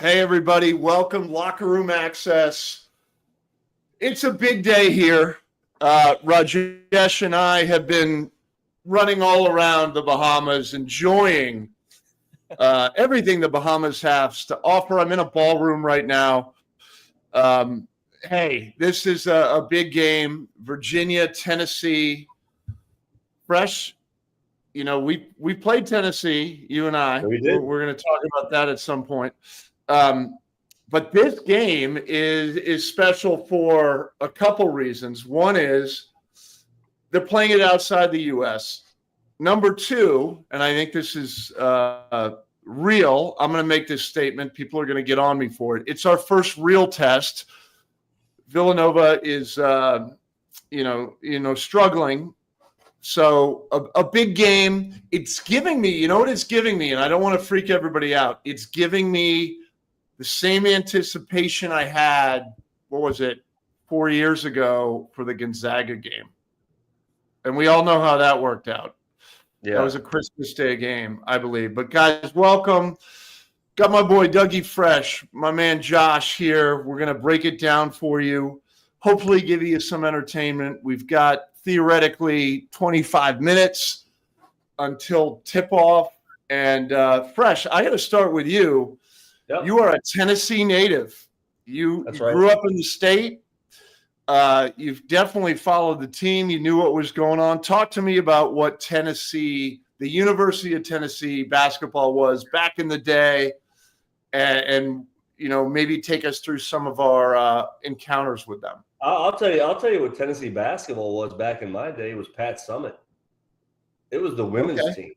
Hey, everybody. Welcome, Locker Room Access. It's a big day here. Rajesh and I have been running all around the Bahamas, enjoying everything the Bahamas has to offer. I'm in a ballroom right now. Hey, this is a big game. Virginia, Tennessee. Fresh. You know, we played Tennessee, you and I. We did. We're going to talk about that at some point. But this game is special for a couple reasons. One is they're playing it outside the U.S. Number two, and I think this is real, I'm going to make this statement. People are going to get on me for it. It's our first real test. Villanova is, struggling. So a big game. It's giving me, you know what it's giving me, and I don't want to freak everybody out. It's giving me the same anticipation I had, 4 years ago for the Gonzaga game. And we all know how that worked out. Yeah. That was a Christmas Day game, I believe. But, guys, welcome. Got my boy Dougie Fresh, my man Josh here. We're going to break it down for you, hopefully give you some entertainment. We've got theoretically 25 minutes until tip-off. And, Fresh, I got to start with you. Yep. You are a Tennessee native. You grew up in the state. You've definitely followed the team. You knew what was going on. Talk to me about what Tennessee, the University of Tennessee basketball was back in the day, and maybe take us through some of our encounters with them. I'll tell you what Tennessee basketball was back in my day. It was Pat Summitt. It was the women's team.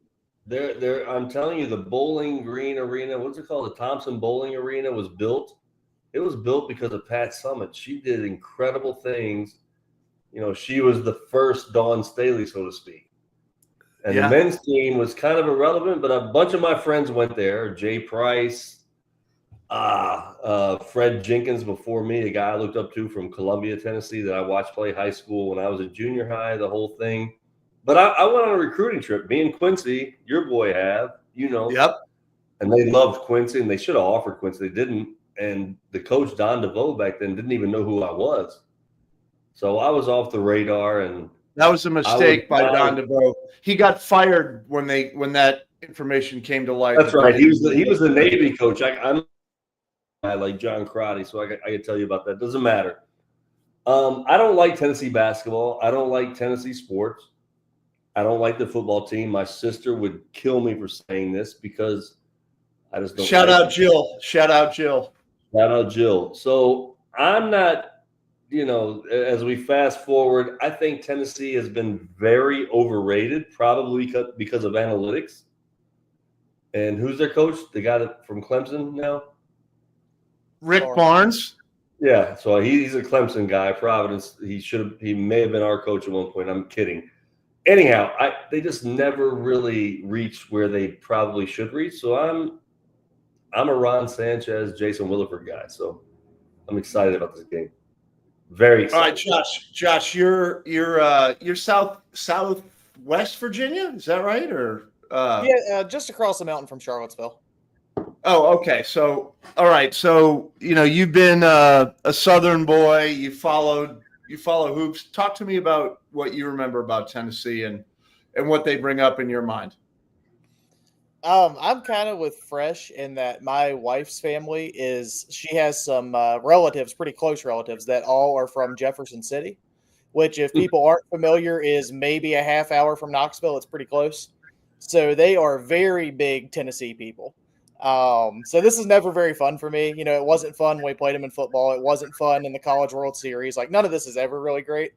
I'm telling you, the Bowling Green Arena, what's it called? The Thompson Bowling Arena was built. It was built because of Pat Summitt. She did incredible things. She was the first Dawn Staley, so to speak. And the men's team was kind of irrelevant, but a bunch of my friends went there. Jay Price, Fred Jenkins before me, a guy I looked up to from Columbia, Tennessee, that I watched play high school when I was in junior high, the whole thing. But I went on a recruiting trip. Me and Quincy, your boy, Yep. And they loved Quincy, and they should have offered Quincy. They didn't. And the coach, Don DeVoe, back then didn't even know who I was. So I was off the radar. And that was a mistake by Don DeVoe. He got fired when that information came to light. That's right. He was the Navy coach. I like John Crotty, so I could tell you about that. Doesn't matter. I don't like Tennessee basketball. I don't like Tennessee sports. I don't like the football team. My sister would kill me for saying this because I just don't. Shout out Jill. Shout out Jill. So I'm not, as we fast forward, I think Tennessee has been very overrated, probably because of analytics. And who's their coach? The guy from Clemson now? Rick Barnes. Yeah, so he's a Clemson guy. Providence. He may have been our coach at one point. I'm kidding. Anyhow, they just never really reached where they probably should reach. So I'm a Ron Sanchez, Jason Williford guy. So I'm excited about this game. Very excited. All right, Josh, you're southwest Virginia, is that right? Or just across the mountain from Charlottesville. Oh, okay. So, all right. So, you've been a Southern boy. You follow hoops. Talk to me about what you remember about Tennessee and what they bring up in your mind. I'm kind of with Fresh in that my wife's family she has some relatives, pretty close relatives, that all are from Jefferson City, which, if people aren't familiar, is maybe a half hour from Knoxville. It's pretty close. So they are very big Tennessee people. So this is never very fun for me. It wasn't fun when we played them in football. It wasn't fun in the College World Series. Like, none of this is ever really great.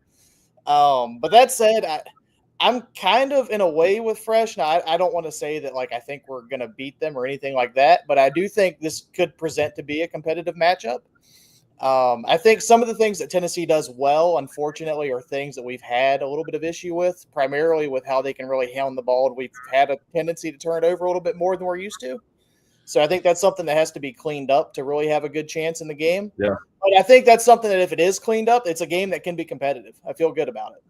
But that said, I'm kind of in a way with Fresh. Now, I don't want to say that, I think we're going to beat them or anything like that, but I do think this could present to be a competitive matchup. I think some of the things that Tennessee does well, unfortunately, are things that we've had a little bit of issue with, primarily with how they can really hound the ball. And we've had a tendency to turn it over a little bit more than we're used to. So I think that's something that has to be cleaned up to really have a good chance in the game. Yeah. But I think that's something that if it is cleaned up, it's a game that can be competitive. I feel good about it.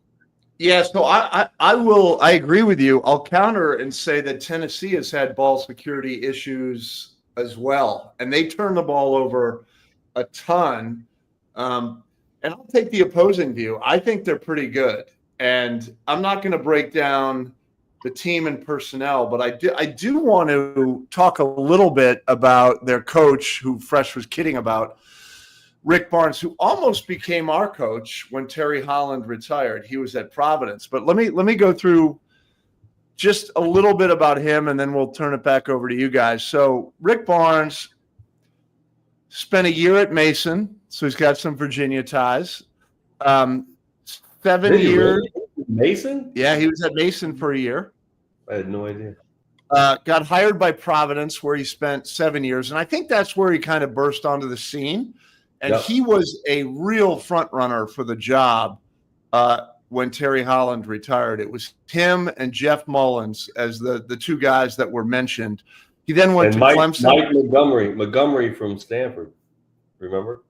Yeah, so I agree with you. I'll counter and say that Tennessee has had ball security issues as well, and they turn the ball over a ton. And I'll take the opposing view. I think they're pretty good, and I'm not going to break down the team and personnel, but I do want to talk a little bit about their coach, who Fresh was kidding about, Rick Barnes, who almost became our coach when Terry Holland retired. He was at Providence. But let me go through just a little bit about him, and then we'll turn it back over to you guys. So Rick Barnes spent a year at Mason, so he's got some Virginia ties. 7 years. Really? Mason? Yeah, he was at Mason for a year. I had no idea. Got hired by Providence, where he spent 7 years. And I think that's where he kind of burst onto the scene. And he was a real front runner for the job when Terry Holland retired. It was him and Jeff Mullins as the two guys that were mentioned. He then went to Clemson. Mike Montgomery from Stanford. Remember?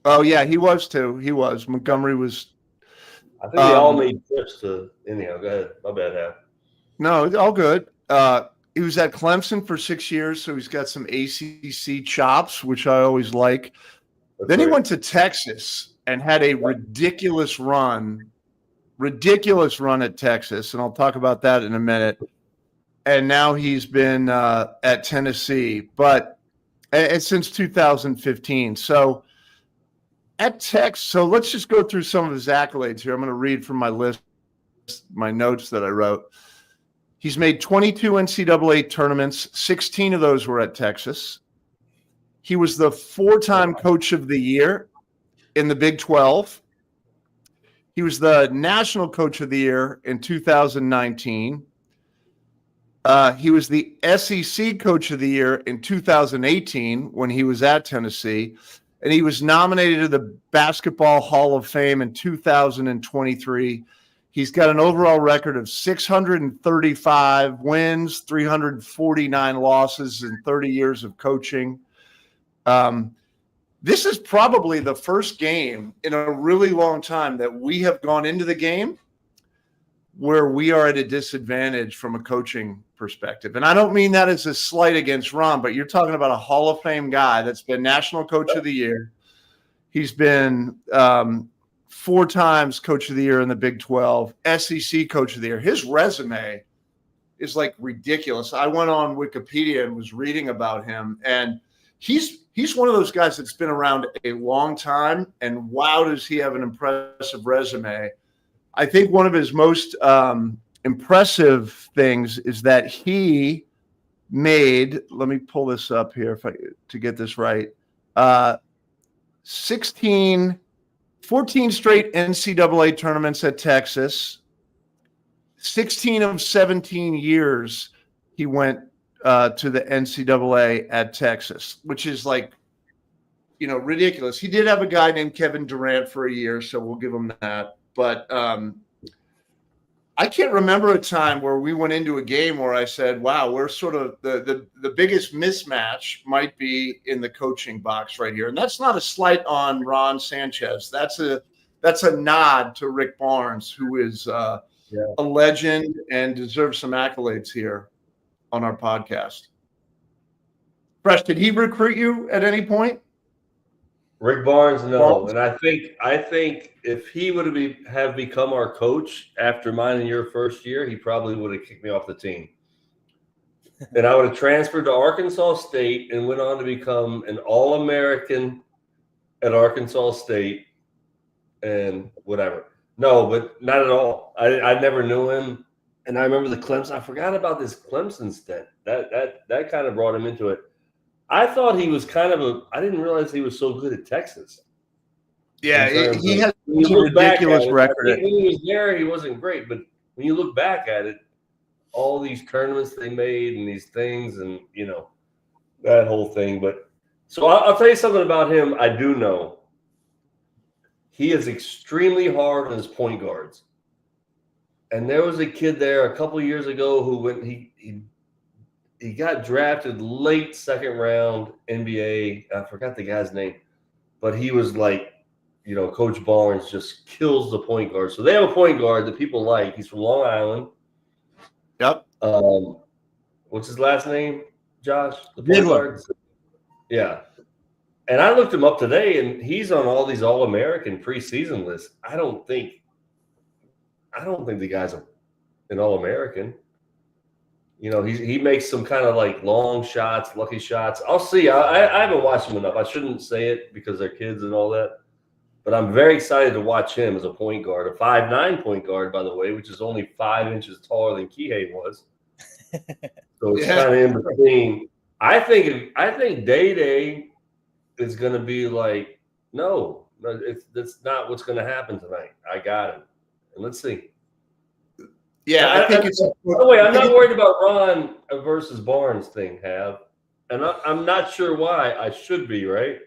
Oh, yeah, he was too. He was. Montgomery was. I think they all made trips to – anyhow, go ahead. My bad, Hal. No, it's all good. He was at Clemson for 6 years, so he's got some ACC chops, which I always like. Then he went to Texas and had a ridiculous run at Texas, and I'll talk about that in a minute. And now he's been at Tennessee, but since 2015. So at Texas, so let's just go through some of his accolades here. I'm going to read from my list, my notes that I wrote. He's made 22 NCAA tournaments. 16 of those were at Texas. He was the 4-time Coach of the Year in the Big 12. He was the National Coach of the Year in 2019. He was the SEC Coach of the Year in 2018 when he was at Tennessee. And he was nominated to the Basketball Hall of Fame in 2023. He's got an overall record of 635 wins, 349 losses in 30 years of coaching. This is probably the first game in a really long time that we have gone into the game where we are at a disadvantage from a coaching perspective. And I don't mean that as a slight against Ron, but you're talking about a Hall of Fame guy that's been National Coach of the Year. He's been 4 times Coach of the Year in the Big 12, SEC Coach of the Year. His resume is like ridiculous. I went on Wikipedia and was reading about him, and he's one of those guys that's been around a long time, and wow, does he have an impressive resume. I think one of his most impressive things is that he made, let me pull this up here to get this right, 14 straight NCAA tournaments at Texas. 16 of 17 years he went to the NCAA at Texas, which is like, ridiculous. He did have a guy named Kevin Durant for a year, so we'll give him that. But I can't remember a time where we went into a game where I said, wow, we're sort of the biggest mismatch might be in the coaching box right here. And that's not a slight on Ron Sanchez. That's a nod to Rick Barnes, who is a legend and deserves some accolades here on our podcast. Fresh, did he recruit you at any point? Rick Barnes, no. And I think if he would have become our coach after mine and your first year, he probably would have kicked me off the team. And I would have transferred to Arkansas State and went on to become an All-American at Arkansas State and whatever. No, but not at all. I never knew him. And I remember the Clemson. I forgot about this Clemson stint. That kind of brought him into it. I thought he was I didn't realize he was so good at Texas. Yeah, he has a ridiculous record. When he was there, he wasn't great. But when you look back at it, all these tournaments they made and these things and, that whole thing. But so I'll tell you something about him I do know. He is extremely hard on his point guards. And there was a kid there a couple of years ago who went he got drafted late second round NBA. I forgot the guy's name, but he was like, Coach Barnes just kills the point guard. So they have a point guard that people like. He's from Long Island. Yep. What's his last name? Josh? The point Midler. guard? Yeah. And I looked him up today, and he's on all these All-American preseason lists. I don't think the guy's an All-American. He makes some kind of like long shots, lucky shots. I'll see. I haven't watched him enough. I shouldn't say it because they're kids and all that. But I'm very excited to watch him as a point guard, a 5'9" point guard, by the way, which is only 5 inches taller than Kihei was. So it's kind of in between. I think Day is going to be like, no, that's not what's going to happen tonight. I got him, and let's see. Yeah, I think it's. By the way, I'm not worried about Ron versus Barnes thing, and I'm not sure why. I should be, right?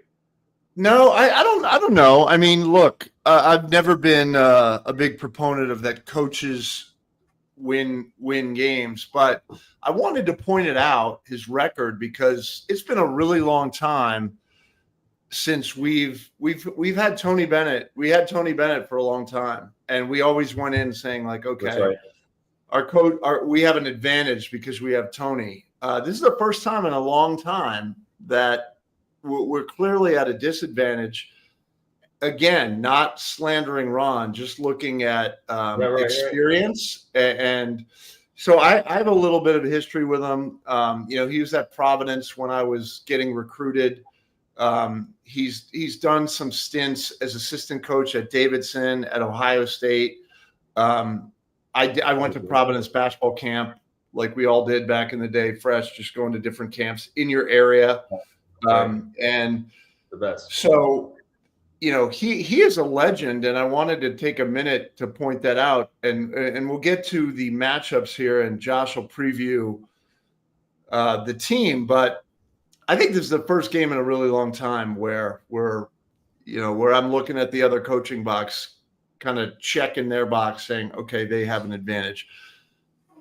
No, I don't know. I mean, look, I've never been a big proponent of that coaches win games, but I wanted to point it out, his record, because it's been a really long time since we've had Tony Bennett. We had Tony Bennett for a long time, and we always went in saying like, okay, that's right. Our coach, we have an advantage because we have Tony. This is the first time in a long time that we're clearly at a disadvantage. Again, not slandering Ron, just looking at experience. And so I have a little bit of history with him. He was at Providence when I was getting recruited. He's done some stints as assistant coach at Davidson, at Ohio State. I went to Providence basketball camp like we all did back in the day, fresh, just going to different camps in your area. And the best. So, he is a legend, and I wanted to take a minute to point that out. And we'll get to the matchups here, and Josh will preview the team. But I think this is the first game in a really long time where I'm looking at the other coaching box, kind of checking their box, saying, okay, they have an advantage.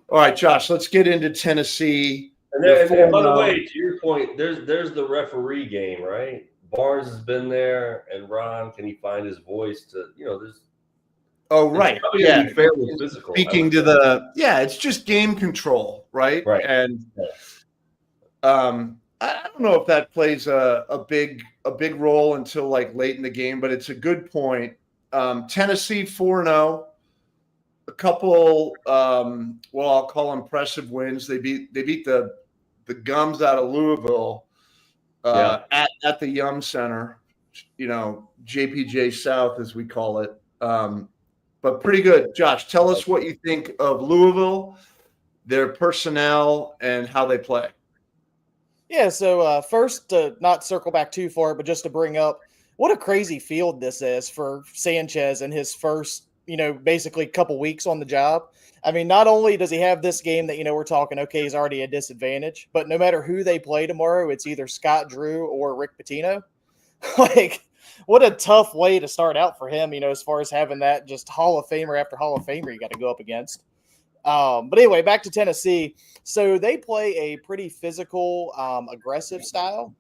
All right, Josh, let's get into Tennessee. And by the way, to your point, there's the referee game, right? Barnes has been there, and Ron, can he find his voice to, there's. Oh, right. Yeah. Fairly physical. Speaking to it's just game control, right? Right. And I don't know if that plays a big role until like late in the game, but it's a good point. Tennessee 4-0, a couple, I'll call impressive wins. They beat the gums out of Louisville at the Yum Center, JPJ South as we call it. But pretty good. Josh, tell us what you think of Louisville, their personnel, and how they play. Yeah, so first, to not circle back too far, but just to bring up what a crazy field this is for Sanchez in his first, basically couple weeks on the job. I mean, not only does he have this game that, we're talking, okay, he's already at disadvantage, but no matter who they play tomorrow, it's either Scott Drew or Rick Pitino. Like, what a tough way to start out for him, as far as having that just Hall of Famer after Hall of Famer you got to go up against. But anyway, back to Tennessee. So they play a pretty physical, aggressive style.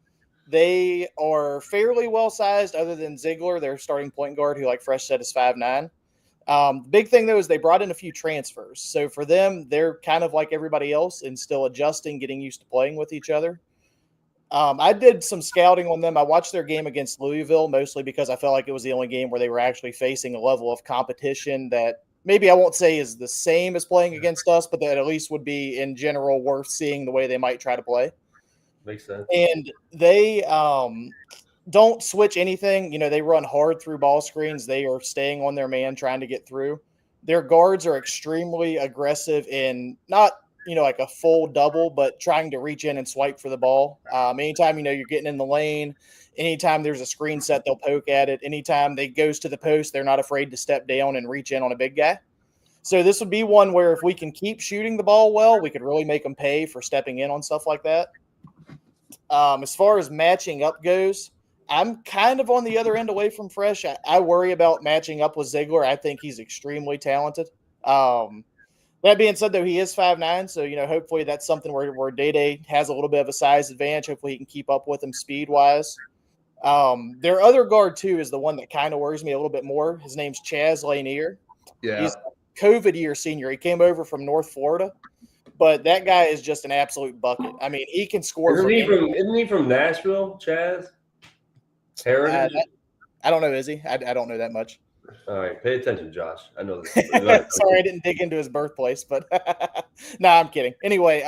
They are fairly well-sized other than Ziegler, their starting point guard, who, like Fresh said, is 5'9". The big thing, though, is they brought in a few transfers. So for them, they're kind of like everybody else and still adjusting, getting used to playing with each other. I did some scouting on them. I watched their game against Louisville, mostly because I felt like it was the only game where they were actually facing a level of competition that maybe I won't say is the same as playing against us, but that at least would be, in general, worth seeing the way they might try to play. Makes sense. And they don't switch anything. They run hard through ball screens. They are staying on their man, trying to get through. Their guards are extremely aggressive in not, like a full double, but trying to reach in and swipe for the ball. Anytime, you're getting in the lane, anytime there's a screen set, they'll poke at it. Anytime they goes to the post, they're not afraid to step down and reach in on a big guy. So this would be one where if we can keep shooting the ball well, we could really make them pay for stepping in on stuff like that. As far as matching up goes, I'm kind of on the other end away from Fresh. I worry about matching up with Ziegler. I think he's extremely talented. That being said, though, he is 5'9", so, hopefully that's something where Day-Day has a little bit of a size advantage. Hopefully he can keep up with him speed-wise. Their other guard, too, is the one that kind of worries me a little bit more. His name's Chaz Lanier. Yeah. He's a COVID year senior. He came over from North Florida. but that guy is just an absolute bucket. I mean, he can score. Isn't he from Nashville, Chaz? Heritage? I don't know. Is he? I don't know that much. All right, pay attention, Josh. I know this. Sorry, I didn't dig into his birthplace, but no, I'm kidding. Anyway,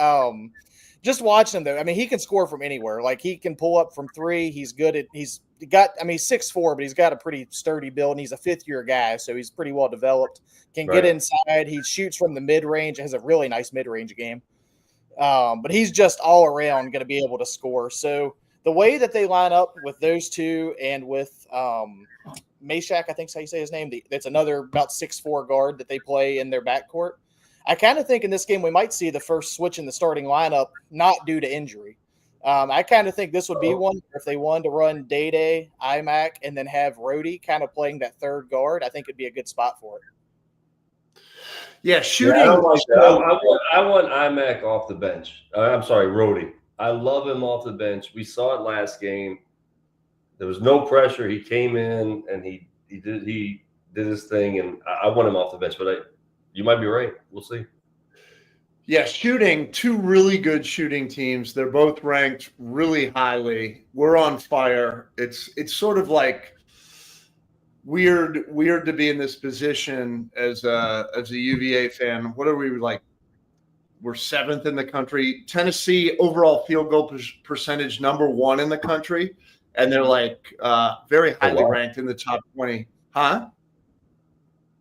just watching him though. I mean, he can score from anywhere. Like he can pull up from three. He's good at. He's 6'4", but he's got a pretty sturdy build, and he's a fifth-year guy, so he's pretty well developed. Can get inside. He shoots from the mid-range. Has a really nice mid-range game. But he's just all around going to be able to score. So the way that they line up with those two and with Meshack, I think is how you say his name. That's another about 6'4" guard that they play in their backcourt. I kind of think in this game we might see the first switch in the starting lineup, not due to injury. I kind of think this would be one if they wanted to run Day, IMAC, and then have Rhodey kind of playing that third guard. I think it'd be a good spot for it. Yeah, shooting. Yeah, I want IMAC off the bench. I'm sorry, Rhodey. I love him off the bench. We saw it last game. There was no pressure. He came in and he did his thing, and I want him off the bench. But you might be right. We'll see. Yeah, shooting, two really good shooting teams. They're both ranked really highly. We're on fire. It's sort of like weird to be in this position as a UVA fan. What are we like? We're 7th in the country. Tennessee overall field goal percentage #1 in the country, and they're like very highly ranked in the top 20. Huh?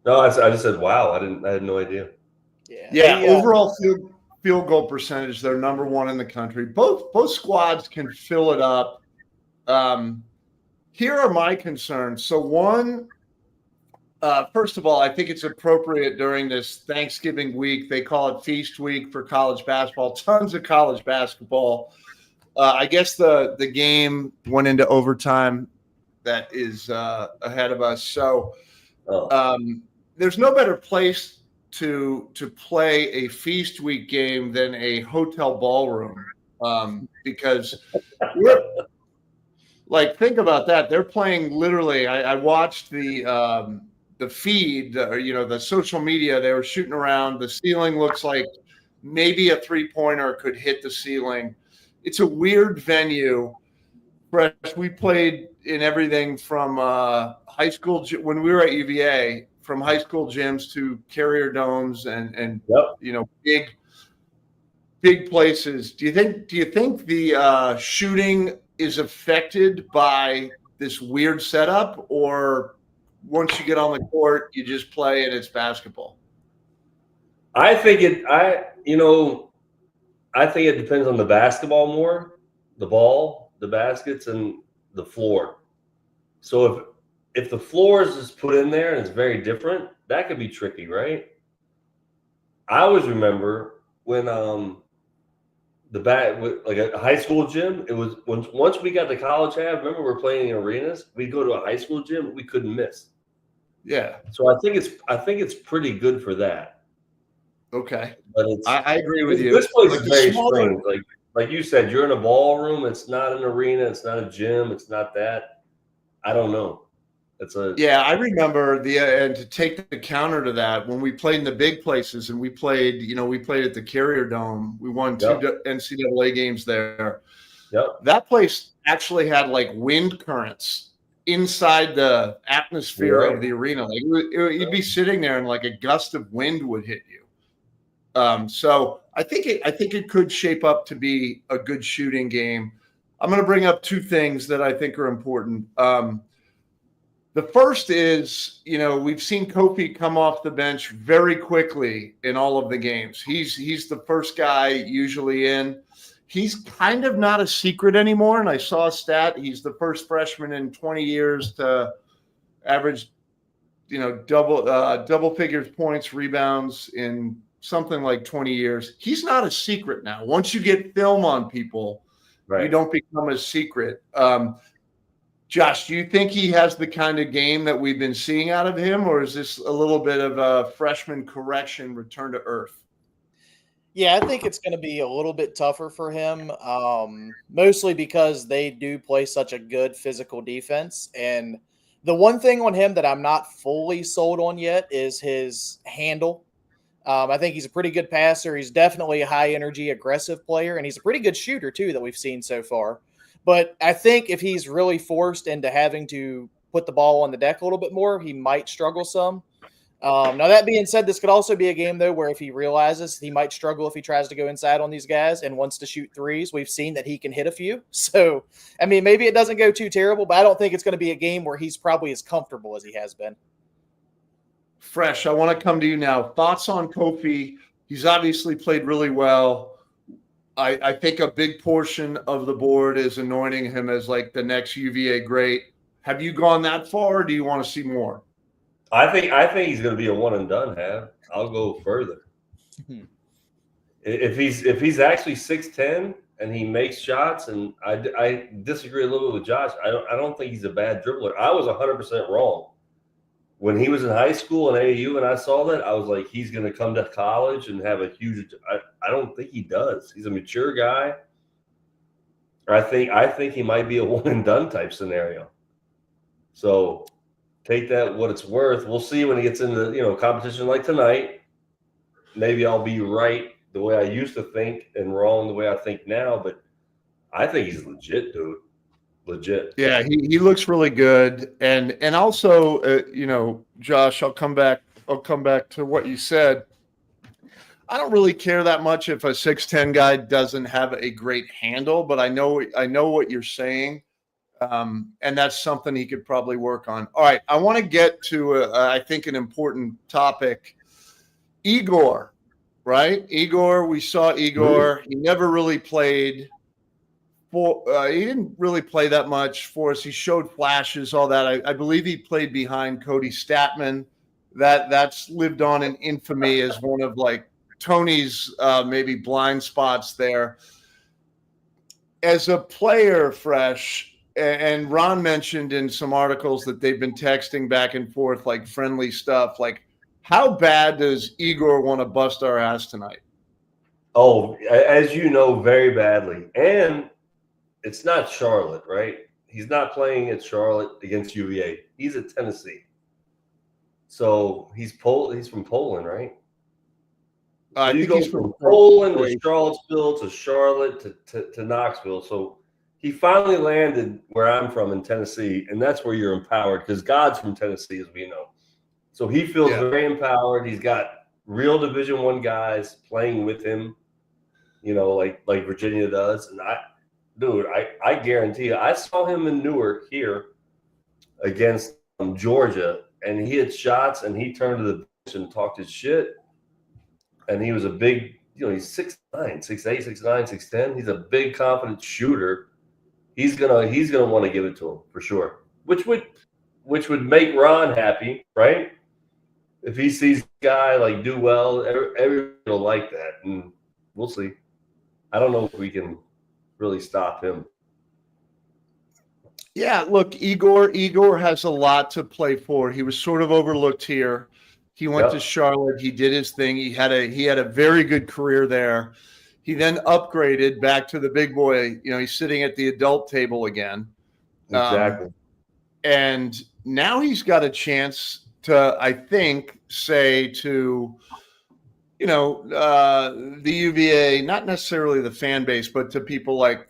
No, I just said wow. I had no idea. Yeah. Overall field goal percentage, they're #1 in the country. Both squads can fill it up. Here are my concerns. So one, first of all, I think it's appropriate during this Thanksgiving week. They call it Feast Week for college basketball. Tons of college basketball. I guess the game went into overtime. That is ahead of us. So there's no better place to play a Feast Week game than a hotel ballroom because think about that. They're playing literally. I watched the feed, the social media. They were shooting around. The ceiling looks like maybe a 3-pointer could hit the ceiling. It's a weird venue. Fresh. We played in everything from high school when we were at UVA. From high school gyms to Carrier domes and big places. Do you think the shooting is affected by this weird setup, or once you get on the court, you just play and it's basketball? I think it depends on the basketball more, the ball, the baskets, and the floor. So if the floor is just put in there and it's very different, that could be tricky, right? I always remember when like a high school gym, it was once we got to college half, remember we're playing in arenas, we'd go to a high school gym, we couldn't miss. Yeah. So I think it's pretty good for that. Okay. But I agree with you. This place is very strange. Like you said, you're in a ballroom, it's not an arena, it's not a gym, it's not that. I don't know. I remember and to take the counter to that, when we played in the big places and we played at the Carrier Dome, we won 2 NCAA games there. Yep. That place actually had like wind currents inside the atmosphere of the arena. Like you'd be sitting there and like a gust of wind would hit you. So I think it could shape up to be a good shooting game. I'm going to bring up 2 things that I think are important. The first is, we've seen Kofi come off the bench very quickly in all of the games. He's the first guy usually in. He's kind of not a secret anymore. And I saw a stat. He's the first freshman in 20 years to average, double figures points, rebounds in something like 20 years. He's not a secret now. Once you get film on people, you don't become a secret. Josh, do you think he has the kind of game that we've been seeing out of him, or is this a little bit of a freshman correction, return to earth? Yeah, I think it's going to be a little bit tougher for him, mostly because they do play such a good physical defense. And the one thing on him that I'm not fully sold on yet is his handle. I think he's a pretty good passer. He's definitely a high energy, aggressive player, and he's a pretty good shooter too that we've seen so far. But I think if he's really forced into having to put the ball on the deck a little bit more, he might struggle some. Now, that being said, this could also be a game, though, where if he realizes he might struggle if he tries to go inside on these guys and wants to shoot threes, we've seen that he can hit a few. So, I mean, maybe it doesn't go too terrible, but I don't think it's going to be a game where he's probably as comfortable as he has been. Fresh, I want to come to you now. Thoughts on Kofi? He's obviously played really well. I think a big portion of the board is anointing him as like the next UVA great. Have you gone that far, or do you want to see more? I think he's going to be a one and done. I'll go further. If he's actually 6'10" and he makes shots, and I disagree a little bit with Josh. I don't think he's a bad dribbler. I was 100% wrong when he was in high school and AAU, and I saw that. I was like, he's going to come to college and have a huge. I don't think he does. He's a mature guy. I think he might be a one and done type scenario. So. Take that what it's worth. We'll see when he gets into competition like tonight. Maybe I'll be right the way I used to think and wrong the way I think now. But I think he's legit, dude. Legit. Yeah, he looks really good. And also, Josh, I'll come back to what you said. I don't really care that much if a 6'10" guy doesn't have a great handle, but I know what you're saying. And that's something he could probably work on. All right, I want to get to, I think, an important topic. Igor, right? Igor, we saw Igor. He never really played. He didn't really play that much for us. He showed flashes, all that. I believe he played behind Cody Statman. That's lived on in infamy as one of like Tony's maybe blind spots there. As a player, Fresh. And Ron mentioned in some articles that they've been texting back and forth, like friendly stuff. Like, how bad does Igor want to bust our ass tonight? Oh, as you know, very badly. And it's not Charlotte, right? He's not playing at Charlotte against UVA. He's at Tennessee. So he's from Poland, right? I you think go he's from Poland to Charlottesville to Charlotte to Knoxville. So he finally landed where I'm from in Tennessee, and that's where you're empowered because God's from Tennessee, as we know. So he feels very empowered. He's got real Division I guys playing with him, like Virginia does. And I guarantee you, I saw him in Newark here against Georgia, and he had shots, and he turned to the bench and talked his shit. And he was a big, he's 6'9", 6'8", 6'9", 6'10". He's a big, confident shooter. He's gonna want to give it to him for sure, which would make Ron happy, right? If he sees a guy like do well, everybody will like that, and we'll see. I don't know if we can really stop him. Yeah, look, Igor has a lot to play for. He was sort of overlooked here. He went to Charlotte. He did his thing. He had a very good career there. He then upgraded back to the big boy. He's sitting at the adult table again. Exactly. And now he's got a chance to, I think, say to, the UVA, not necessarily the fan base, but to people like,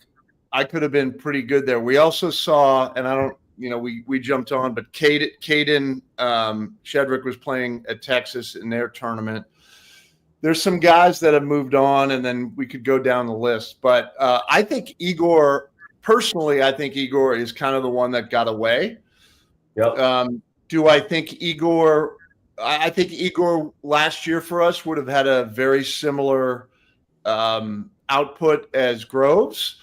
I could have been pretty good there. We also saw, and I don't, we jumped on, but Caden Shedrick was playing at Texas in their tournament. There's some guys that have moved on, and then we could go down the list. But I think Igor, personally, is kind of the one that got away. Yep. Do I think Igor – I think Igor last year for us would have had a very similar output as Groves.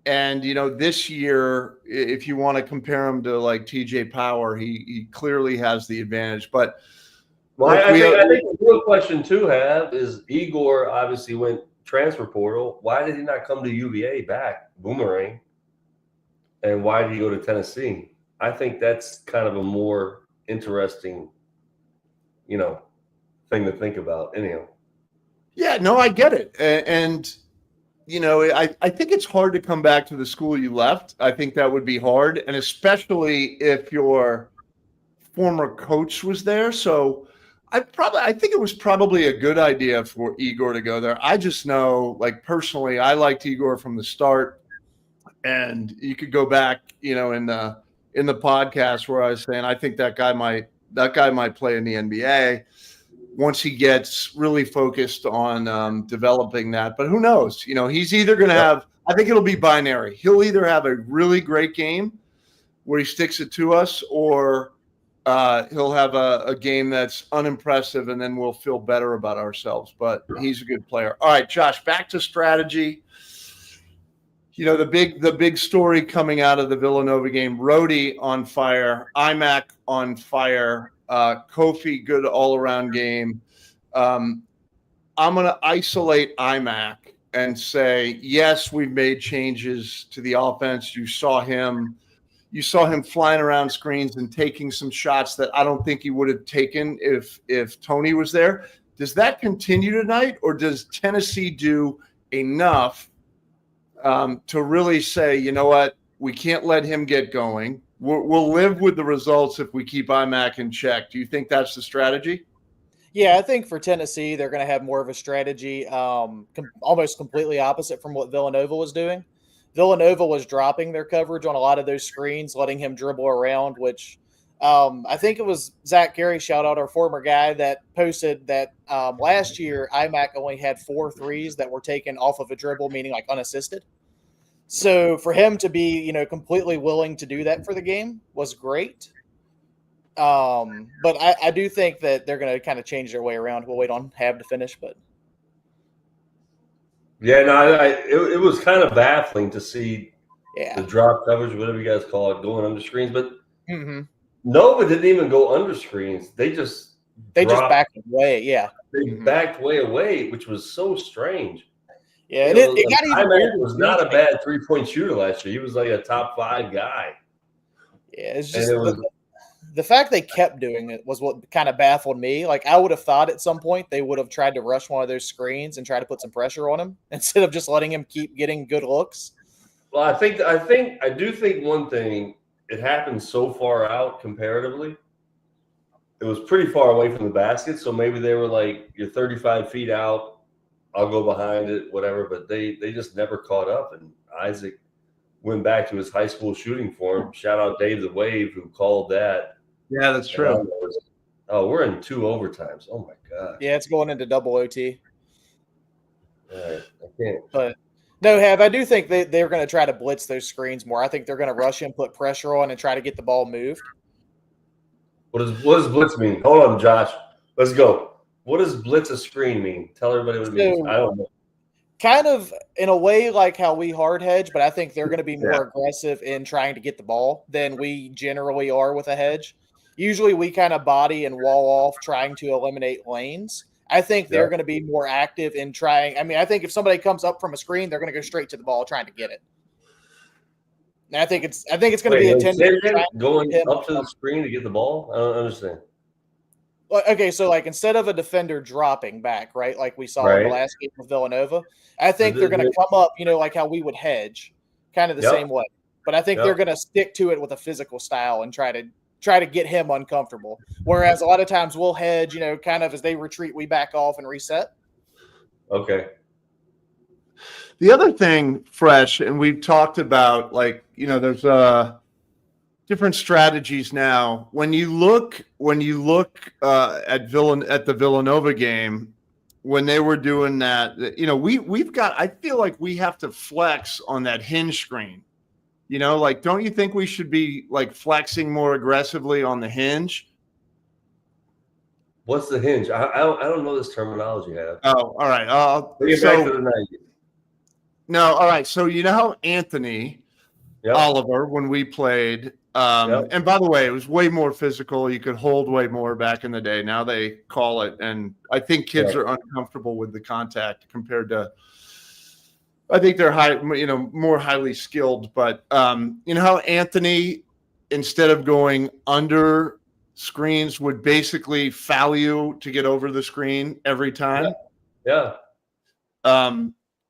And, this year, if you want to compare him to like TJ Power, he clearly has the advantage. But – well, I think the real question to have is Igor obviously went transfer portal. Why did he not come to UVA back, Boomerang? And why did he go to Tennessee? I think that's kind of a more interesting, thing to think about. Anyhow. Yeah, no, I get it. And I think it's hard to come back to the school you left. I think that would be hard. And especially if your former coach was there. So I think it was probably a good idea for Igor to go there. I just know, like, personally, I liked Igor from the start, and you could go back, in the podcast where I was saying I think that guy might play in the NBA once he gets really focused on developing that. But who knows? He's either going to have. I think it'll be binary. He'll either have a really great game where he sticks it to us, or he'll have a game that's unimpressive, and then we'll feel better about ourselves. But he's a good player. All right, Josh, back to strategy. The big story coming out of the Villanova game: Rhodey on fire, IMAC on fire, Kofi good all around game. I'm going to isolate IMAC and say, yes, we've made changes to the offense. You saw him flying around screens and taking some shots that I don't think he would have taken if Tony was there. Does that continue tonight, or does Tennessee do enough to really say, you know what, we can't let him get going? We'll live with the results if we keep IMAC in check. Do you think that's the strategy? Yeah, I think for Tennessee, they're going to have more of a strategy, almost completely opposite from what Villanova was doing. Villanova was dropping their coverage on a lot of those screens, letting him dribble around, which I think it was Zach Gary, shout out our former guy, that posted that last year IMAC only had 4 threes that were taken off of a dribble, meaning like unassisted. So for him to be, completely willing to do that for the game was great. But I do think that they're going to kind of change their way around. We'll wait on Have to finish, but yeah, no, it was kind of baffling to see yeah, the drop coverage, whatever you guys call it, going under screens. But Nova didn't even go under screens. They just backed away. Yeah, they backed way away, which was so strange. Yeah, and it got even weird. Was not a bad 3-point shooter last year. He was like a top 5 guy. Yeah, it's just the fact they kept doing it was what kind of baffled me. Like, I would have thought at some point they would have tried to rush one of those screens and try to put some pressure on him instead of just letting him keep getting good looks. Well, I do think one thing, it happened so far out comparatively. It was pretty far away from the basket, so maybe they were like, you're 35 feet out, I'll go behind it, whatever. But they just never caught up, and Isaac went back to his high school shooting form. Shout out Dave the Wave, who called that. Yeah, that's true. Oh, we're in 2 overtimes. Oh my god. Yeah, it's going into double OT. All right, I can't. But no, I do think they're going to try to blitz those screens more. I think they're going to rush him, put pressure on, and try to get the ball moved. What does blitz mean? Hold on, Josh. Let's go. What does blitz a screen mean? Tell everybody what it means. I don't know. Kind of in a way like how we hard hedge, but I think they're going to be more aggressive in trying to get the ball than we generally are with a hedge. Usually we kind of body and wall off trying to eliminate lanes. I think they're going to be more active in trying. I mean, I think if somebody comes up from a screen, they're going to go straight to the ball trying to get it. And I think it's going to be a tendency going up to the screen to get the ball. I don't understand. Okay, so like instead of a defender dropping back, right, like we saw in the last game with Villanova, I think they're going to come up, like how we would hedge, kind of the same way. But I think they're going to stick to it with a physical style and try to get him uncomfortable. Whereas a lot of times we'll hedge, kind of as they retreat, we back off and reset. Okay. The other thing, Fresh, and we've talked about, there's different strategies now. When you look at the Villanova game, when they were doing that, we've got. I feel like we have to flex on that hinge screen. Don't you think we should be flexing more aggressively on the hinge? What's the hinge? I don't know this terminology. Have. Oh, all right. Bring it back to the 90s. No, all right. So how Anthony Oliver, when we played, and by the way, it was way more physical. You could hold way more back in the day. Now they call it, and I think kids are uncomfortable with the contact compared to. I think they're more highly skilled. But how Anthony, instead of going under screens, would basically foul you to get over the screen every time. Yeah.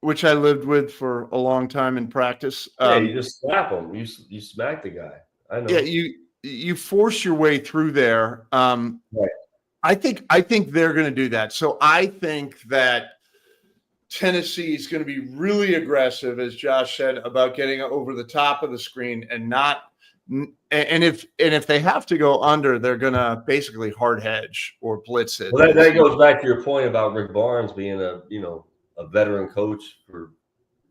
Which I lived with for a long time in practice. You just slap him. You smack the guy. I know. Yeah, you force your way through there. Right. I think they're going to do that. So I think that Tennessee is going to be really aggressive, as Josh said, about getting over the top of the screen and not. And if they have to go under, they're going to basically hard hedge or blitz it. Well, that goes back to your point about Rick Barnes being a veteran coach for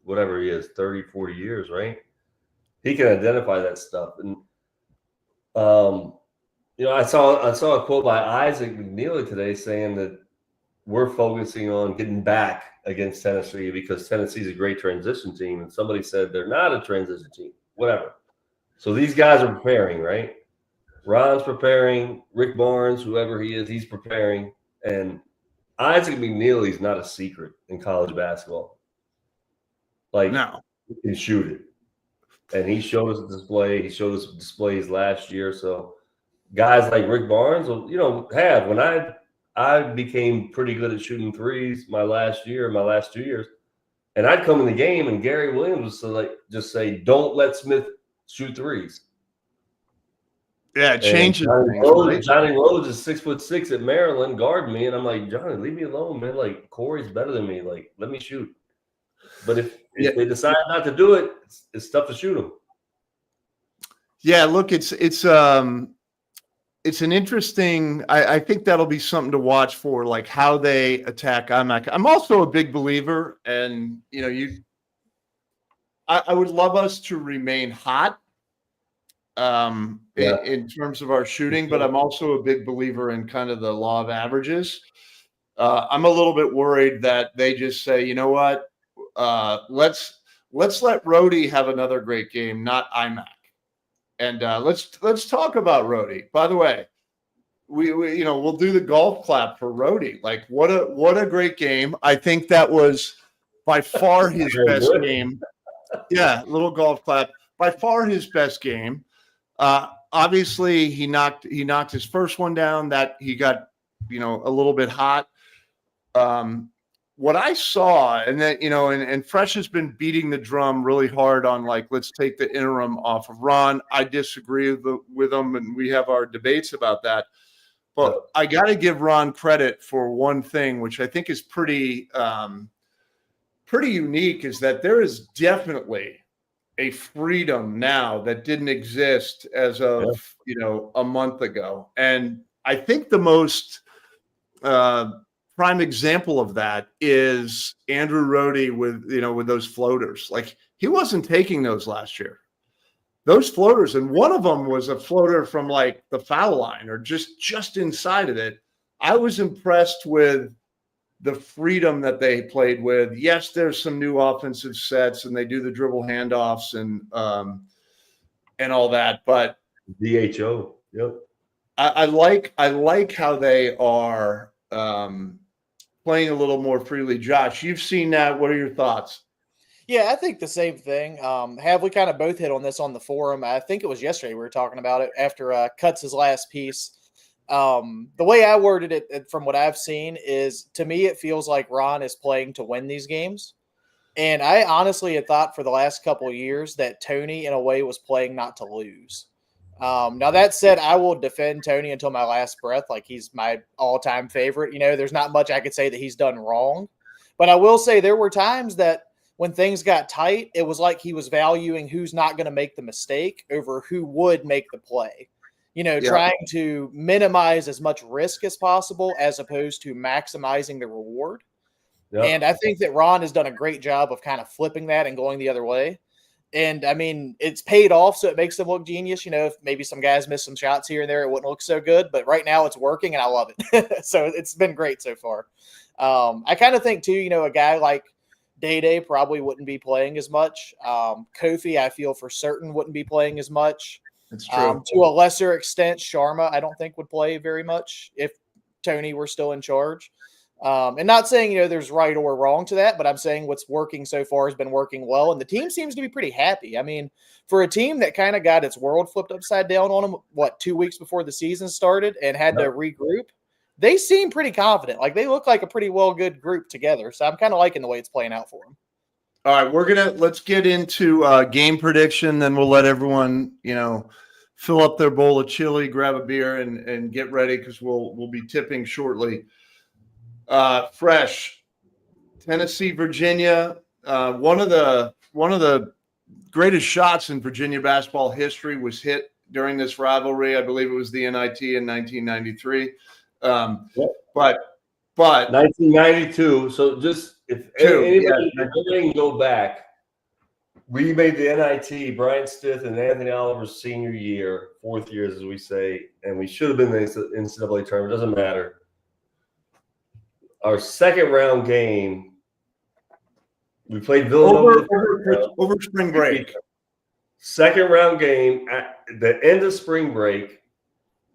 whatever he is, 30, 40 years, right? He can identify that stuff. And I saw a quote by Isaac McNeely today saying that we're focusing on getting back against Tennessee because Tennessee's a great transition team. And somebody said they're not a transition team, whatever. So these guys are preparing, right? Ron's preparing, Rick Barnes, whoever he is, he's preparing. And Isaac McNeely's not a secret in college basketball. No. He can shoot it. And he showed us a display. He showed us displays last year. So guys like Rick Barnes will, have. When I became pretty good at shooting threes my last 2 years, and I'd come in the game and Gary Williams would just say, don't let Smith shoot threes. Yeah, it changes. Johnny Rose is 6'6" at Maryland, guard me, and I'm like, Johnny, leave me alone, man. Like, Corey's better than me. Like, let me shoot. But if they decide not to do it, it's tough to shoot them. Yeah, look, it's an interesting. I think that'll be something to watch for, like how they attack. I'm also a big believer, and I would love us to remain hot. In terms of our shooting, but I'm also a big believer in kind of the law of averages. I'm a little bit worried that they just say, you know what, let's let Rhodey have another great game, not IMAC. And let's talk about Rhodey. By the way, we'll do the golf clap for Rhodey. Like what a great game. I think that was by far his best game. Yeah, little golf clap. By far his best game. Obviously he knocked his first one down that he got, a little bit hot. What I saw, and that, and Fresh has been beating the drum really hard on let's take the interim off of Ron. I disagree with him, and we have our debates about that. But I got to give Ron credit for one thing, which I think is pretty unique, is that there is definitely a freedom now that didn't exist as of a month ago. And I think the most prime example of that is Andrew Rhodey with those floaters. Like, he wasn't taking those last year. Those floaters, and one of them was a floater from the foul line or just inside of it. I was impressed with the freedom that they played with. Yes, there's some new offensive sets, and they do the dribble handoffs and all that. But DHO, yep. I like how they are playing a little more freely. Josh, you've seen that. What are your thoughts? Yeah, I think the same thing. We kind of both hit on this on the forum. I think it was yesterday we were talking about it after Cuts' last piece. The way I worded it from what I've seen is, to me, it feels like Ron is playing to win these games. And I honestly had thought for the last couple of years that Tony, in a way, was playing not to lose. Now, that said, I will defend Tony until my last breath. Like, he's my all-time favorite. There's not much I could say that he's done wrong. But I will say there were times that when things got tight, it was like he was valuing who's not going to make the mistake over who would make the play. Trying to minimize as much risk as possible as opposed to maximizing the reward. Yep. And I think that Ron has done a great job of kind of flipping that and going the other way. And, I mean, it's paid off, so it makes them look genius. If maybe some guys miss some shots here and there, it wouldn't look so good. But right now it's working, and I love it. So it's been great so far. I kind of think, too, a guy like Day probably wouldn't be playing as much. Kofi, I feel for certain, wouldn't be playing as much. That's true. To a lesser extent, Sharma, I don't think would play very much if Tony were still in charge. And not saying, there's right or wrong to that, but I'm saying what's working so far has been working well. And the team seems to be pretty happy. I mean, for a team that kind of got its world flipped upside down on them, 2 weeks before the season started and had to regroup, they seem pretty confident. Like, they look like a pretty good group together. So I'm kind of liking the way it's playing out for them. All right, let's get into game prediction. Then we'll let everyone, fill up their bowl of chili, grab a beer, and get ready because we'll be tipping shortly. Fresh, Tennessee, Virginia. One of the greatest shots in Virginia basketball history was hit during this rivalry. I believe it was the NIT in 1993. But 1992. So just if anybody can go back, we made the NIT, Brian Stith and Anthony Oliver's senior year, 4th years, as we say, and we should have been in the NCAA tournament. Doesn't matter. Our second round game, we played Villanova over spring break. Second round game at the end of spring break,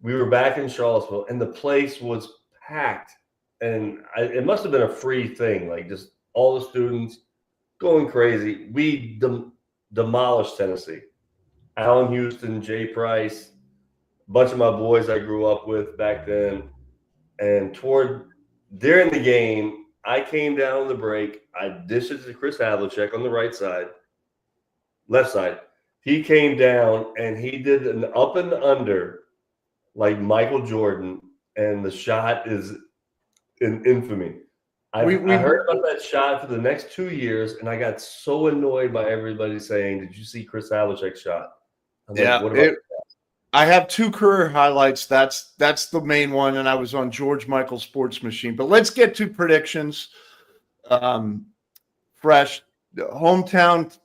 we were back in Charlottesville, and the place was packed. And it must have been a free thing, like just all the students going crazy. We demolished Tennessee. Allen Houston, Jay Price, a bunch of my boys I grew up with back then. And during the game, I came down the break. I dished it to Chris Havlicek on the left side. He came down and he did an up and under like Michael Jordan, and the shot is in infamy. I heard about that shot for the next 2 years, and I got so annoyed by everybody saying, "Did you see Chris Havlicek's shot?" Yeah, what about that? I have 2 career highlights. That's the main one, and I was on George Michael Sports Machine. But let's get to predictions. Fresh, hometown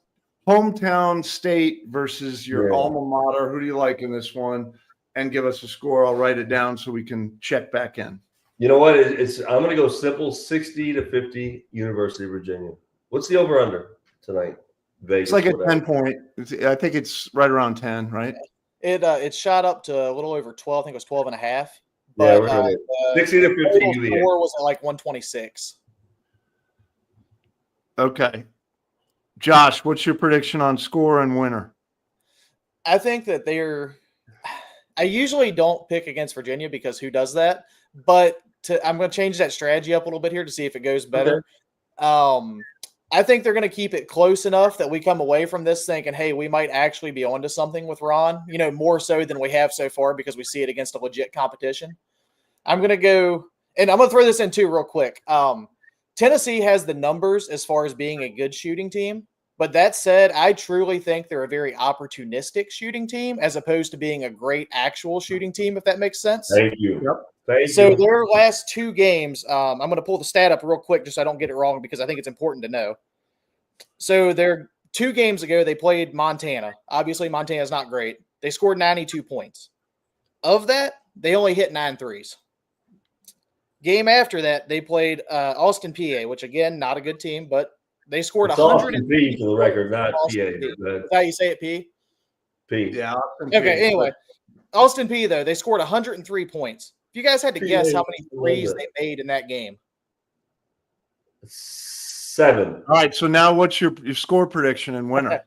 state versus your alma mater. Who do you like in this one? And give us a score. I'll write it down so we can check back in. You know what? I'm going to go simple, 60-50, University of Virginia. What's the over/under tonight? Vegas, it's like a 10-point. I think it's right around 10, right? It shot up to a little over 12. I think it was 12 and a half. But, yeah, 60-50 UVA. Score was at like 126. Okay. Josh, what's your prediction on score and winner? I think that I usually don't pick against Virginia because who does that? But I'm going to change that strategy up a little bit here to see if it goes better. Okay. I think they're going to keep it close enough that we come away from this thinking, hey, we might actually be onto something with Ron, more so than we have so far because we see it against a legit competition. I'm going to go, and I'm going to throw this in too real quick. Tennessee has the numbers as far as being a good shooting team. But that said, I truly think they're a very opportunistic shooting team as opposed to being a great actual shooting team, if that makes sense. Thank you. Yep. So their last 2 games, I'm going to pull the stat up real quick just so I don't get it wrong because I think it's important to know. So their 2 games ago, they played Montana. Obviously, Montana's not great. They scored 92 points. Of that, they only hit 9 threes. Game after that, they played Austin, PA, which, again, not a good team, but they scored 100. P for the record, not PA. That's how you say it, P? P. Yeah. Okay, anyway. Austin P, though, they scored 103 points. If you guys had to guess how many threes they made in that game. 7. All right, so now what's your score prediction and winner?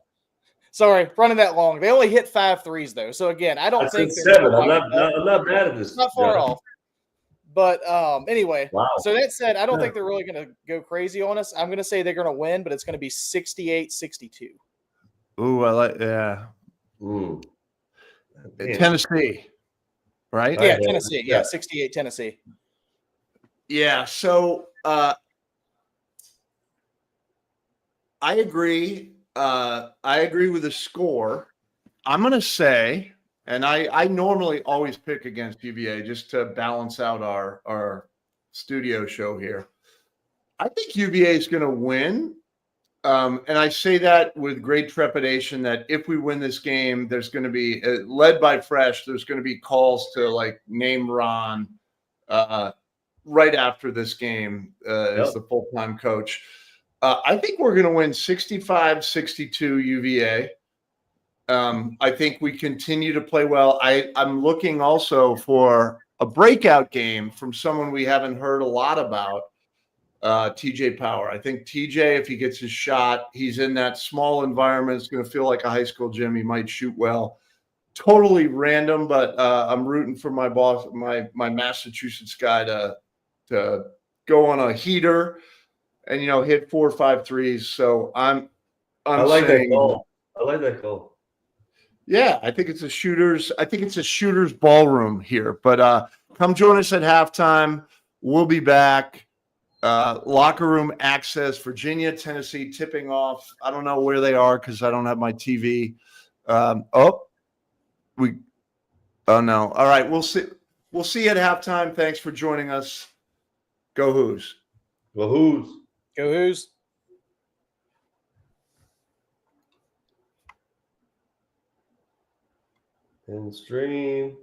Sorry, running that long. They only hit 5 threes, though. So, again, I don't think they're 7. I'm not bad at this. Not far off. But anyway, So that said, I don't think they're really going to go crazy on us. I'm going to say they're going to win, but it's going to be 68-62. Ooh, I like Tennessee, right? Yeah, Tennessee. Yeah, 68 Tennessee. Yeah, so I agree. I agree with the score. I'm going to say, and I normally always pick against UVA just to balance out our studio show here. I think UVA is going to win. And I say that with great trepidation that if we win this game, there's going to be, led by Fresh, there's going to be calls to like name Ron right after this game as the full-time coach. I think we're going to win 65-62 UVA. I think we continue to play well. I'm looking also for a breakout game from someone we haven't heard a lot about, TJ Power. I think TJ, if he gets his shot, he's in that small environment. It's going to feel like a high school gym. He might shoot well. Totally random, but I'm rooting for my boss, my Massachusetts guy to go on a heater and, hit 4 or 5 threes. So I like that goal. I like that goal. Yeah, I think it's a shooter's ballroom here. But come join us at halftime. We'll be back. Locker room access, Virginia, Tennessee tipping off. I don't know where they are because I don't have my TV. Oh no. All right, we'll see. We'll see you at halftime. Thanks for joining us. Go Hoos. Well, who's? Go Hoos. And stream.